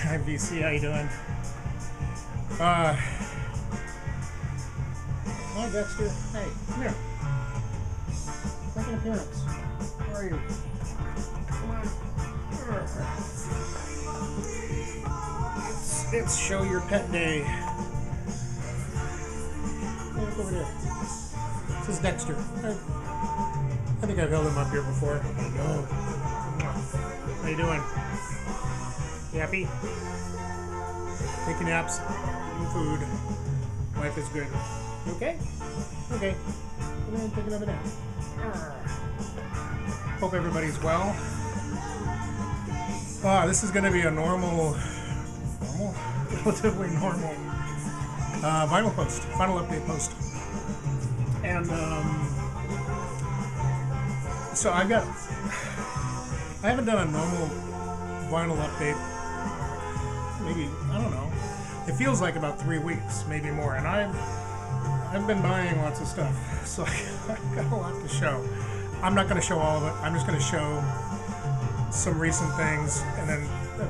Hi VC, how you doing? Hi Dexter. Hey, come here. Make an appearance. Where are you? Come on. It's show your pet day. Hey, look over there. This is Dexter. I think I've held him up here before. I know. How you doing? You happy? Taking naps, eating food. Life is good. You okay? Okay. Go ahead and take another nap. Hope everybody's well. This is going to be a relatively normal vinyl post, final update post. And so I haven't done a normal vinyl update. Maybe, I don't know. It feels like about 3 weeks, maybe more. And I've been buying lots of stuff, so I've got a lot to show. I'm not going to show all of it. I'm just going to show some recent things and then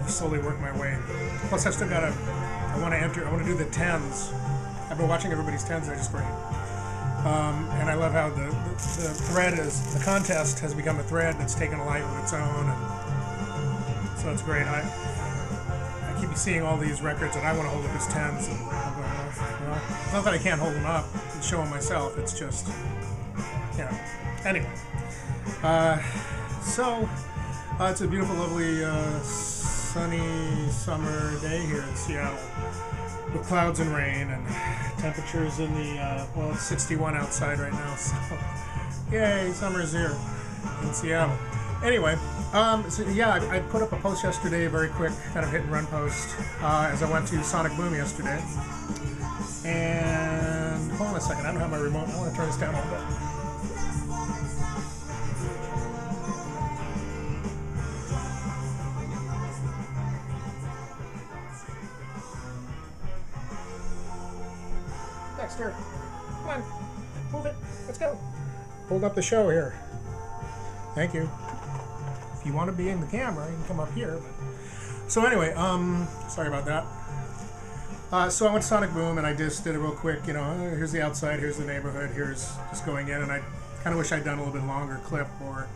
slowly work my way. Plus, I still got to. I want to do the 10s. I've been watching everybody's 10s. They're just great. And I love how the thread is. The contest has become a thread that's taken a life of its own, and so it's great. I keep seeing all these records that I want to hold up as 10s. And I'm going, well, it's not that I can't hold them up and show them myself. It's just, Anyway, so it's a beautiful, lovely, sunny summer day here in Seattle with clouds and rain and temperatures in the, it's 61 outside right now. So, yay, summer's here in Seattle. Anyway, I put up a post yesterday, very quick, kind of hit and run post, as I went to Sonic Boom yesterday. And hold on a second, I don't have my remote. I want to turn this down a little bit. Dexter, come on, move it. Let's go. Hold up the show here. Thank you. If you want to be in the camera, you can come up here. So anyway, sorry about that. So I went to Sonic Boom and I just did it real quick. Here's the outside, here's the neighborhood, here's just going in, and I kind of wish I'd done a little bit longer clip or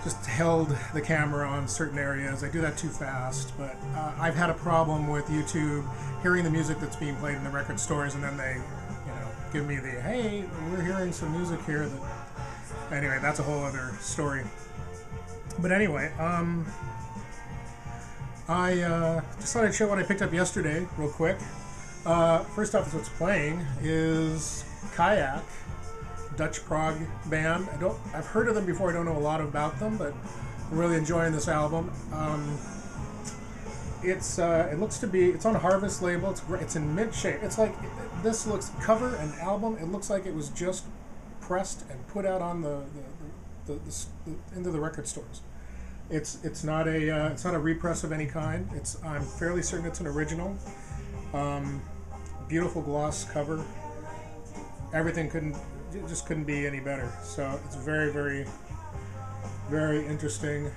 just held the camera on certain areas. I do that too fast, but I've had a problem with YouTube hearing the music that's being played in the record stores, and then they, give me the, hey, we're hearing some music here that. Anyway, that's a whole other story. But anyway, I just thought I'd show what I picked up yesterday, real quick. First off, what's playing is Kayak, Dutch prog band. I've heard of them before. I don't know a lot about them, but I'm really enjoying this album. It looks to be. It's on a Harvest label. It's in mint shape. It's like this looks cover and album. It looks like it was just pressed and put out on the into the record stores. It's not a repress of any kind. I'm fairly certain it's an original. Beautiful gloss cover. Everything couldn't be any better. So it's very, very, very interesting.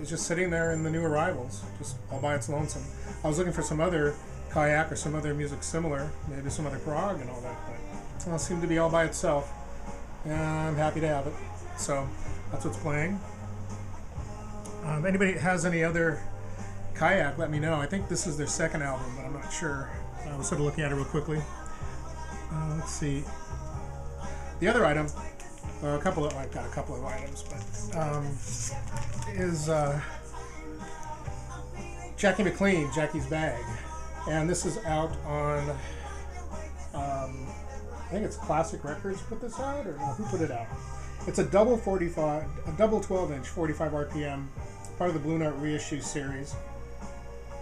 It's just sitting there in the new arrivals, just all by its lonesome. I was looking for some other Kayak or some other music similar, maybe some other prog and all that, but it seemed to be all by itself. And I'm happy to have it. So that's what's playing. If anybody has any other Kayak, let me know. I think this is their second album, but I'm not sure. I was sort of looking at it real quickly. Let's see. The other item, I've got a couple of items, but is Jackie McLean, Jackie's Bag. And this is out on, I think it's Classic Records put this out, or no, who put it out? It's a double 12-inch, 45 RPM, part of the Blue Note reissue series.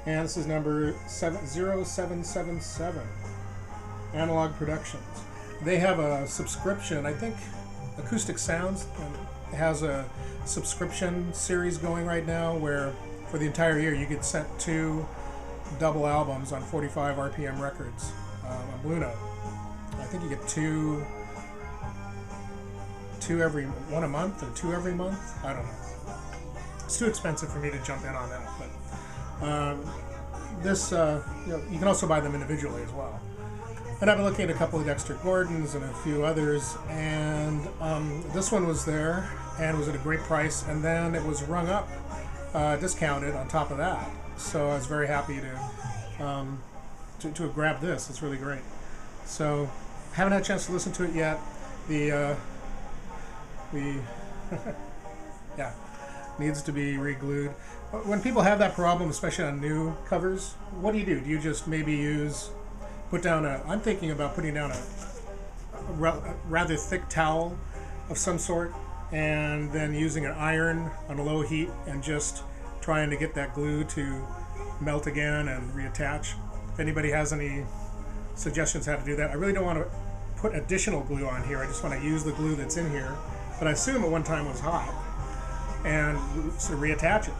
And this is number 0777, Analog Productions. They have a subscription, I think Acoustic Sounds has a subscription series going right now where for the entire year you get sent 2 double albums on 45 RPM records on Blue Note. I think you get two one a month or 2 every month. I don't know. It's too expensive for me to jump in on that, but This, you can also buy them individually as well. And I've been looking at a couple of Dexter Gordons and a few others, and this one was there and was at a great price, and then it was rung up, discounted on top of that. So I was very happy to have grabbed this. It's really great. So haven't had a chance to listen to it yet. The yeah, needs to be re-glued. When people have that problem, especially on new covers, what do? Do you just maybe put down I'm thinking about putting down a rather thick towel of some sort, and then using an iron on a low heat and just trying to get that glue to melt again and reattach. If anybody has any suggestions how to do that. I really don't want to put additional glue on here. I just want to use the glue that's in here, but I assume at one time was hot, and so reattach it.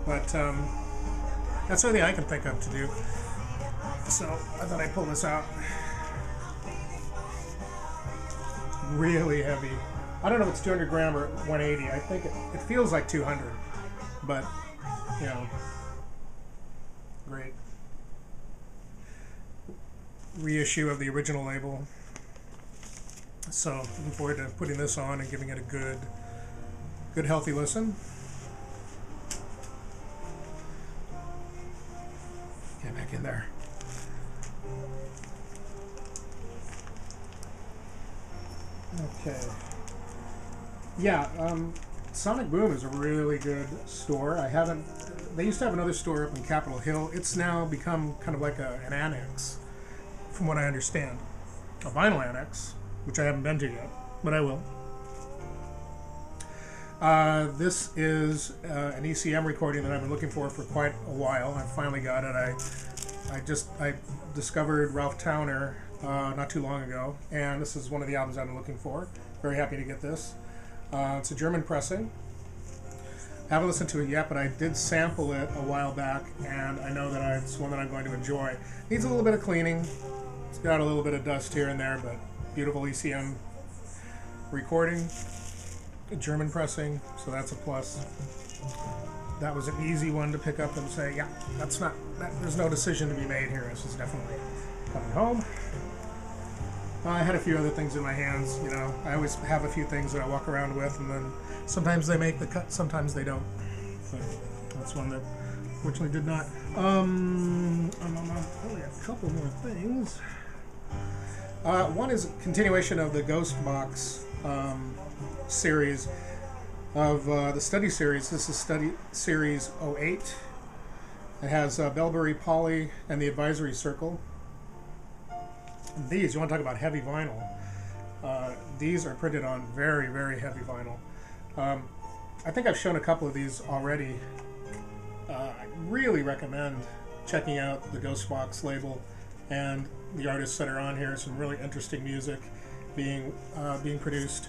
But that's the only thing I can think of to do. So I thought I'd pull this out. Really heavy. I don't know if it's 200 gram or 180. I think it feels like 200, but you know, great. Reissue of the original label. So looking forward to putting this on and giving it a good healthy listen. Get back in there. Okay. Yeah, Sonic Boom is a really good store. They used to have another store up in Capitol Hill. It's now become kind of like an annex, from what I understand. A vinyl annex, which I haven't been to yet, but I will. This is an ECM recording that I've been looking for quite a while. I finally got it. I discovered Ralph Towner not too long ago, and this is one of the albums I've been looking for. Very happy to get this. It's a German pressing. I haven't listened to it yet, but I did sample it a while back, and I know that it's one that I'm going to enjoy. Needs a little bit of cleaning. It's got a little bit of dust here and there, but beautiful ECM recording. German pressing, so that's a plus. That was an easy one to pick up and say, yeah, there's no decision to be made here. This is definitely coming home. I had a few other things in my hands, you know. I always have a few things that I walk around with, and then sometimes they make the cut, sometimes they don't. So that's one that fortunately did not. Only a couple more things. One is a continuation of the Ghostbox series of the study series. This is study series 08. It has Belbury Poly and the Advisory Circle. And these, you want to talk about heavy vinyl. These are printed on very, very heavy vinyl. I think I've shown a couple of these already. I really recommend checking out the Ghostbox label and the artists that are on here. Some really interesting music being produced.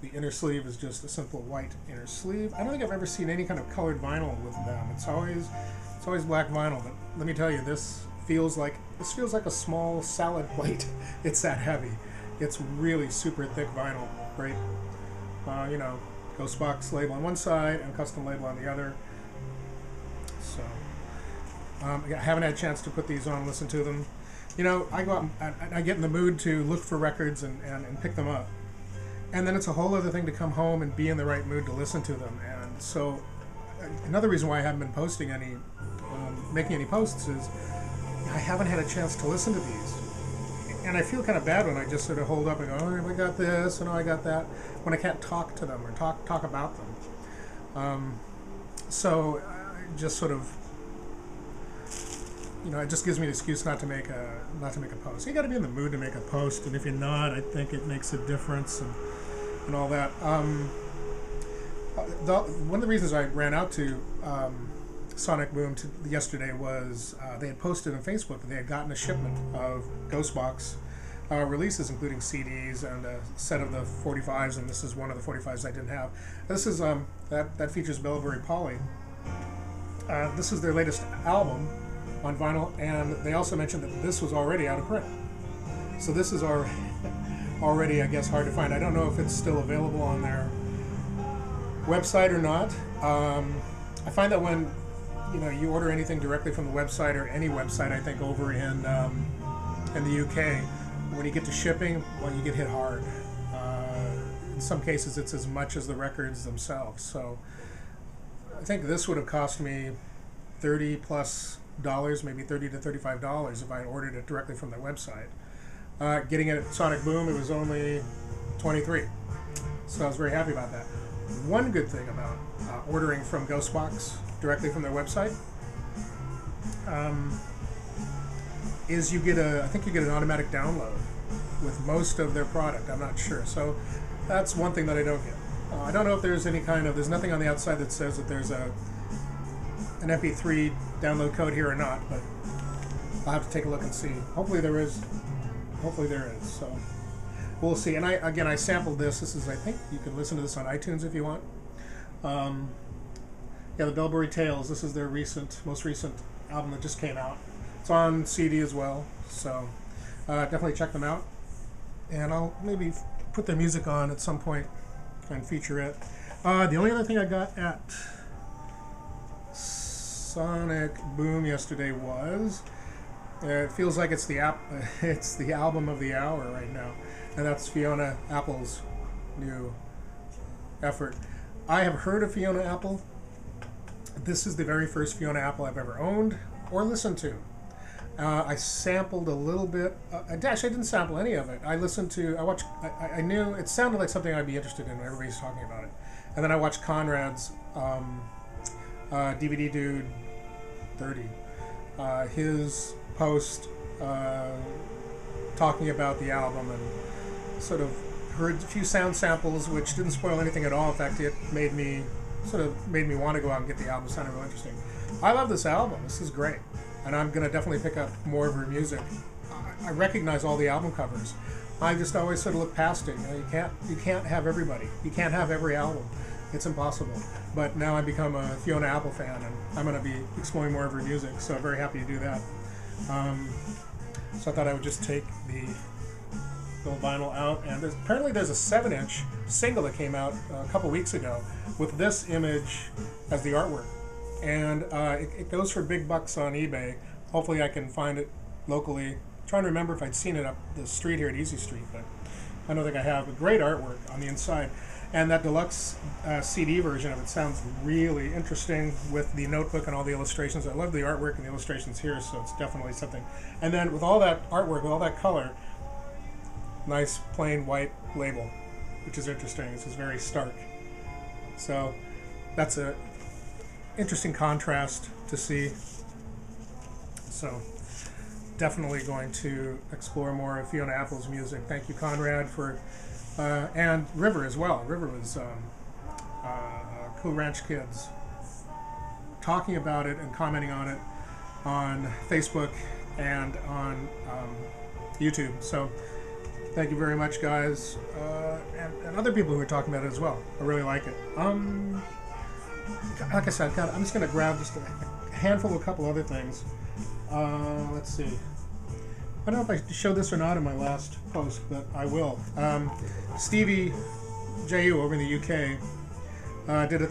The inner sleeve is just a simple white inner sleeve. I don't think I've ever seen any kind of colored vinyl with them. It's always black vinyl. But let me tell you, this feels like a small salad plate. It's that heavy. It's really super thick vinyl. Great. Ghostbox label on one side and custom label on the other. So I haven't had a chance to put these on and listen to them. You know, I go out and I get in the mood to look for records and pick them up. And then it's a whole other thing to come home and be in the right mood to listen to them. And so another reason why I haven't been posting making any posts is I haven't had a chance to listen to these. And I feel kind of bad when I just sort of hold up and go, oh, I got this, and oh, I got that, when I can't talk to them or talk about them. So I just sort of, it just gives me an excuse not to make a post. You got to be in the mood to make a post, and if you're not, I think it makes a difference and all that. One of the reasons I ran out to Sonic Boom yesterday was they had posted on Facebook that they had gotten a shipment of Ghostbox releases, including CDs and a set of the 45s, and this is one of the 45s I didn't have. This is that features Belbury Poly. This is their latest album on vinyl, and they also mentioned that this was already out of print. So this is already, I guess, hard to find. I don't know if it's still available on their website or not. I find that when you order anything directly from the website or any website, I think over in the UK, when you get to shipping, well, you get hit hard. In some cases, it's as much as the records themselves. So I think this would have cost me $30 plus, maybe $30 to $35 if I ordered it directly from their website. Getting it at Sonic Boom, it was only $23. So I was very happy about that. One good thing about ordering from Ghostbox directly from their website is I think you get an automatic download with most of their product. I'm not sure. So that's one thing that I don't get. I don't know if there's there's nothing on the outside that says that there's an MP3 download code here or not, but I'll have to take a look and see. Hopefully there is. So we'll see. And I sampled this. This is, I think you can listen to this on iTunes if you want. The Belbury Tales. This is their most recent album that just came out. It's on CD as well. So definitely check them out. And I'll maybe put their music on at some point and feature it. The only other thing I got at Sonic Boom yesterday was it feels like it's the album of the hour right now, and that's Fiona Apple's new effort. I have heard of Fiona Apple. This is the very first Fiona Apple I've ever owned or listened to. I sampled a little bit. I didn't sample any of it. I knew it sounded like something I'd be interested in when everybody's talking about it. And then I watched Conrad's DVD Dude 30. His post talking about the album, and sort of heard a few sound samples, which didn't spoil anything at all. In fact, it made me want to go out and get the album. It sounded real interesting. I love this album. This is great. And I'm going to definitely pick up more of her music. I recognize all the album covers. I just always sort of look past it. You can't have everybody. You can't have every album. It's impossible. But now I've become a Fiona Apple fan, and I'm going to be exploring more of her music. So I'm very happy to do that. So I thought I would just take the little vinyl out. And apparently there's a 7-inch single that came out a couple weeks ago with this image as the artwork. And it goes for big bucks on eBay. Hopefully I can find it locally. I'm trying to remember if I'd seen it up the street here at Easy Street, but I don't think I have. A great artwork on the inside. And that deluxe CD version of it sounds really interesting with the notebook and all the illustrations. I love the artwork and the illustrations here, so it's definitely something. And then with all that artwork, with all that color, nice plain white label, which is interesting. This is very stark. So that's a interesting contrast to see. So definitely going to explore more of Fiona Apple's music. Thank you, Conrad, for and River as well. River was Cool Ranch Kids talking about it and commenting on it on Facebook and on YouTube. So thank you very much, guys, and other people who are talking about it as well. I really like it. Like I said, I'm just going to grab just a handful of a couple other things. Let's see. I don't know if I showed this or not in my last post, but I will. Stevieju over in the UK did a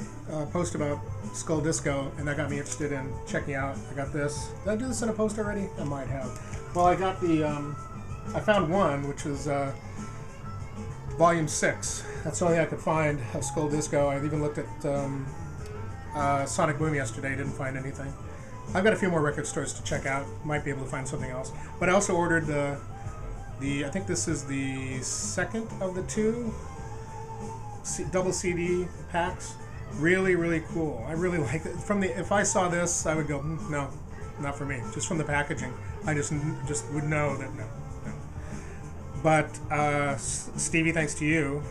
post about Skull Disco, and that got me interested in checking out. I got this. Did I do this in a post already? I might have. Well, I got the... I found one, which was Volume 6. That's the only thing I could find of Skull Disco. I even looked at Sonic Boom yesterday, didn't find anything. I've got a few more record stores to check out. Might be able to find something else. But I also ordered the I think this is the second of the two double CD packs. Really, really cool. I really like it. If I saw this, I would go, no, not for me. Just from the packaging, I just would know that no. But Stevie, thanks to you,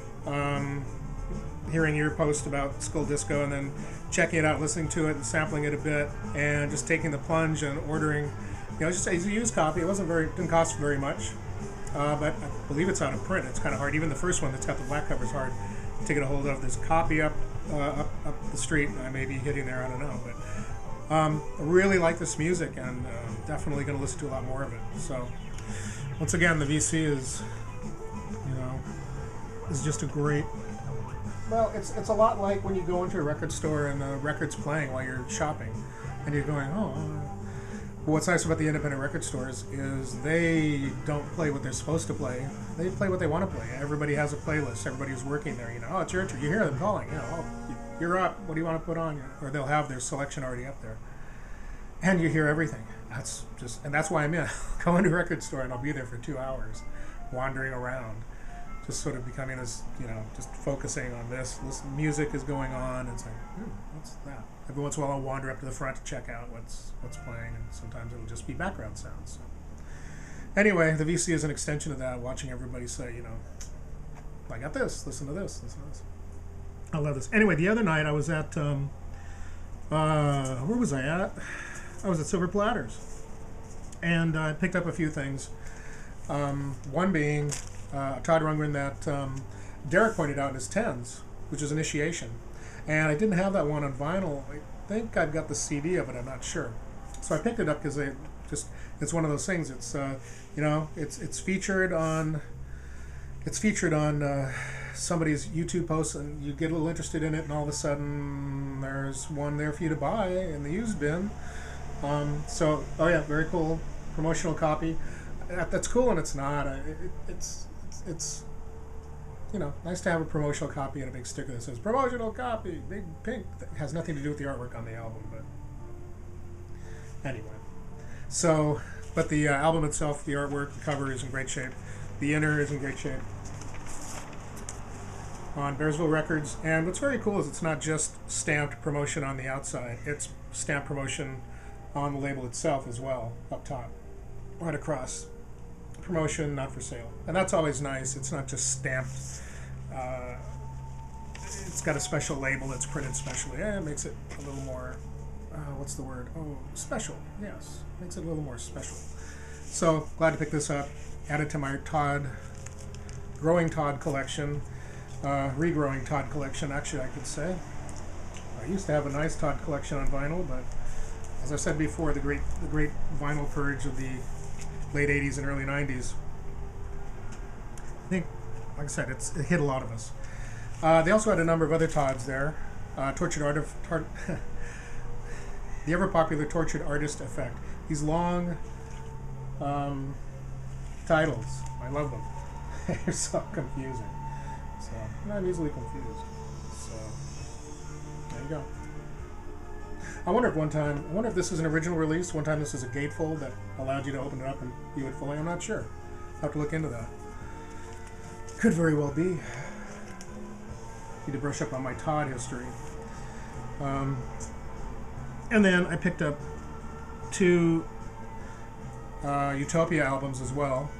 hearing your post about Skull Disco and then checking it out, listening to it, and sampling it a bit, and just taking the plunge and ordering. Just a used copy. Didn't cost very much, but I believe it's out of print. It's kind of hard. Even the first one that's got the black cover is hard to get a hold of. There's a copy up the street. I may be hitting there. I don't know, but I really like this music, and definitely going to listen to a lot more of it. So once again, the VC is just a great Well, it's a lot like when you go into a record store and the record's playing while you're shopping, and you're going, oh. What's nice about the independent record stores is they don't play what they're supposed to play. They play what they want to play. Everybody has a playlist. Everybody who's working there, oh, it's your turn. You hear them calling, oh, you're up. What do you want to put on? Or they'll have their selection already up there, and you hear everything. That's why I'm in. Go into a record store and I'll be there for 2 hours, wandering around, just sort of becoming this, just focusing on this. This music is going on. It's like, what's that? Every once in a while I'll wander up to the front to check out what's playing, and sometimes it'll just be background sounds. So. Anyway, the VC is an extension of that, watching everybody say, I got this, listen to this, listen to this. I love this. Anyway, the other night I was at, where was I at? I was at Silver Platters, and I picked up a few things. One being Todd Rundgren that Derek pointed out in his 10s, which is Initiation. And I didn't have that one on vinyl. I think I've got the CD of it. I'm not sure. So I picked it up because it's one of those things. It's it's featured on somebody's YouTube post, and you get a little interested in it, and all of a sudden there's one there for you to buy in the used bin. So very cool promotional copy. That's cool, and it's not. It's nice to have a promotional copy and a big sticker that says promotional copy, big pink. That has nothing to do with the artwork on the album, but anyway. So, but the album itself, the artwork, the cover is in great shape. The inner is in great shape on Bearsville Records. And what's very cool is it's not just stamped promotion on the outside. It's stamped promotion on the label itself as well, up top, right across. Promotion, not for sale. And that's always nice. It's not just stamped. It's got a special label that's printed specially. It makes it a little more, what's the word? Oh, special. Yes, makes it a little more special. So, glad to pick this up. Added to my growing Todd collection. Regrowing Todd collection, actually, I could say. I used to have a nice Todd collection on vinyl, but as I said before, the great vinyl purge of the late 80s and early 90s. I think, like I said, it hit a lot of us. They also had a number of other Todds there. The ever-popular Tortured Artist Effect. These long titles. I love them. They're so confusing. So, I'm easily confused. So, there you go. I wonder if this is an original release. One time this was a gatefold that allowed you to open it up and view it fully. I'm not sure. I'll have to look into that. Could very well be. Need to brush up on my Todd history. And then I picked up 2 Utopia albums as well.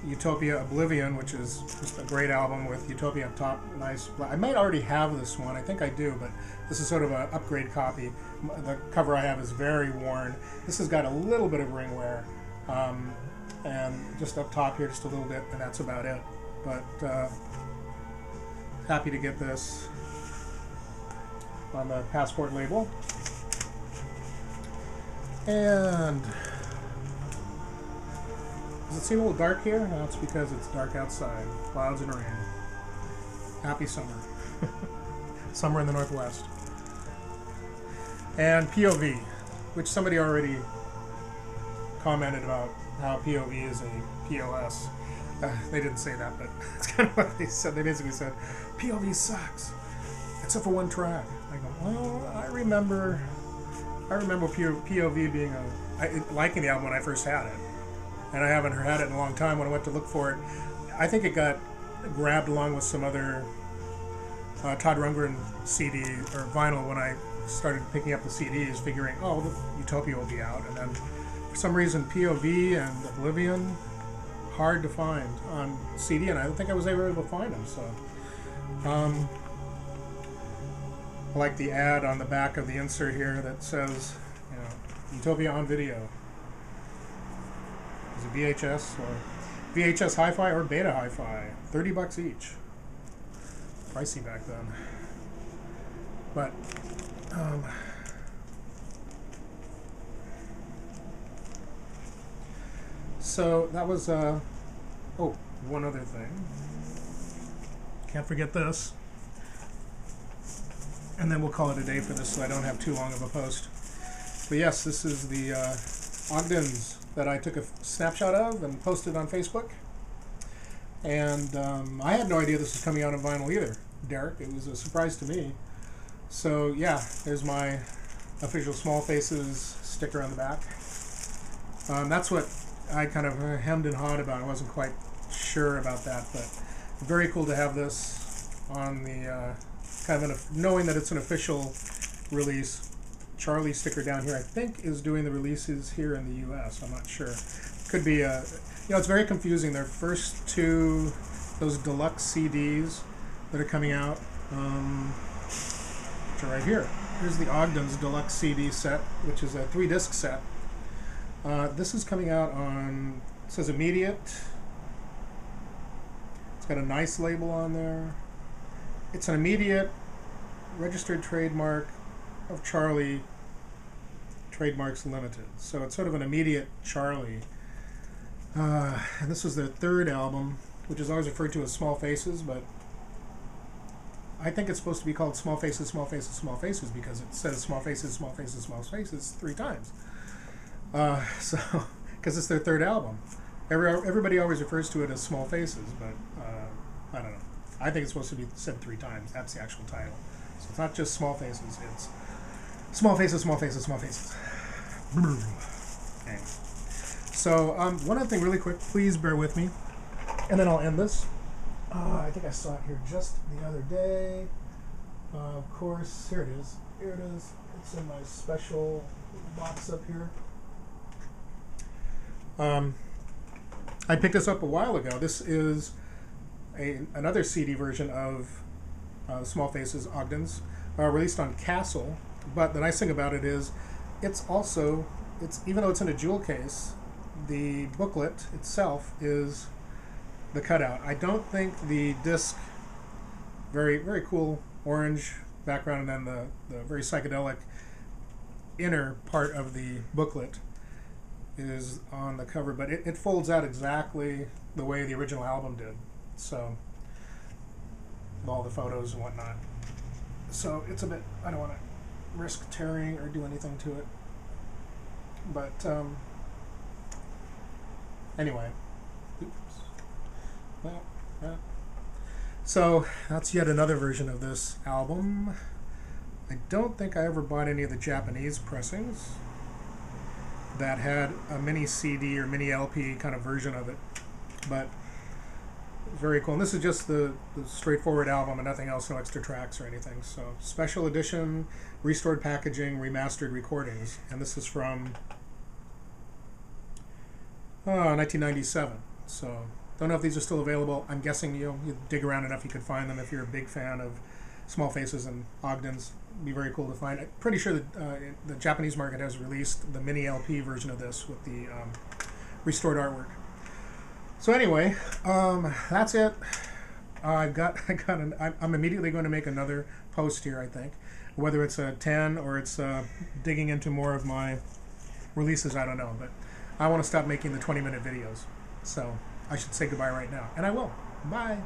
Utopia Oblivion, which is just a great album with Utopia up top. Nice. I might already have this one. I think I do, but this is sort of an upgrade copy. The cover I have is very worn. This has got a little bit of ring wear, and just up top here, just a little bit, and that's about it. But happy to get this on the Passport label. And does it seem a little dark here? No, it's because it's dark outside. Clouds and rain. Happy summer. Summer in the Northwest. And POV, which somebody already commented about how POV is a POS. They didn't say that, but it's kind of what they said. They basically said, POV sucks, except for one track. I go, well, I remember POV being liking the album when I first had it. And I haven't had it in a long time. When I went to look for it, I think it got grabbed along with some other Todd Rundgren CD or vinyl when I started picking up the CDs, figuring, oh, the Utopia will be out. And then for some reason, POV and Oblivion, hard to find on CD, and I don't think I was ever able to find them. So, I like the ad on the back of the insert here that says, Utopia on video. Is it VHS or VHS Hi-Fi or Beta Hi-Fi? $30 each. Pricey back then. But so that was oh, one other thing. Can't forget this. and then we'll call it a day for this so I don't have too long of a post. But yes, this is the Ogdens that I took a snapshot of and posted on Facebook. And I had no idea this was coming out on vinyl either, Derek. It was a surprise to me. So yeah, there's my official Small Faces sticker on the back. That's what I kind of hemmed and hawed about. I wasn't quite sure about that, but very cool to have this on the kind of knowing that it's an official release. Charlie sticker down here, I think, is doing the releases here in the U.S. I'm not sure. Could be a, you know, it's very confusing. Their first two, those deluxe CDs that are coming out, which are right here. Here's the Ogden's deluxe CD set, which is a 3-disc set. This is coming out on, it says immediate. It's got a nice label on there. It's an immediate registered trademark of Charlie Trademarks Limited. So it's sort of an immediate Charlie. And this was their third album, which is always referred to as Small Faces, but I think it's supposed to be called Small Faces, Small Faces, Small Faces, because it says Small Faces, Small Faces, Small Faces 3 times. So, because it's their third album. Everybody always refers to it as Small Faces, but I don't know. I think it's supposed to be said 3 times. That's the actual title. So it's not just Small Faces, it's Small Faces, Small Faces, Small Faces. Okay. So, one other thing really quick, please bear with me, and then I'll end this. I think I saw it here just the other day. Of course, here it is. Here it is. It's in my special box up here. I picked this up a while ago. This is another CD version of Small Faces Ogdens, released on Castle. But the nice thing about it is, it's even though it's in a jewel case, the booklet itself is the cutout. I don't think the disc, very very cool orange background, and then the very psychedelic inner part of the booklet is on the cover, but it folds out exactly the way the original album did. So all the photos and whatnot. So it's a bit, I don't want to risk tearing or do anything to it. But anyway. Oops. Well. So that's yet another version of this album. I don't think I ever bought any of the Japanese pressings that had a mini CD or mini LP kind of version of it, but very cool. And this is just the straightforward album and nothing else, no extra tracks or anything. So special edition, restored packaging, remastered recordings, and this is from 1997. So don't know if these are still available. I'm guessing you dig around enough you could find them if you're a big fan of Small Faces and Ogdens. It'd be very cool to find. I'm pretty sure that the Japanese market has released the mini LP version of this with the restored artwork. So anyway, that's it. I'm immediately going to make another post here, I think. Whether it's a 10 or it's digging into more of my releases, I don't know. But I want to stop making the 20-minute videos. So I should say goodbye right now. And I will. Bye.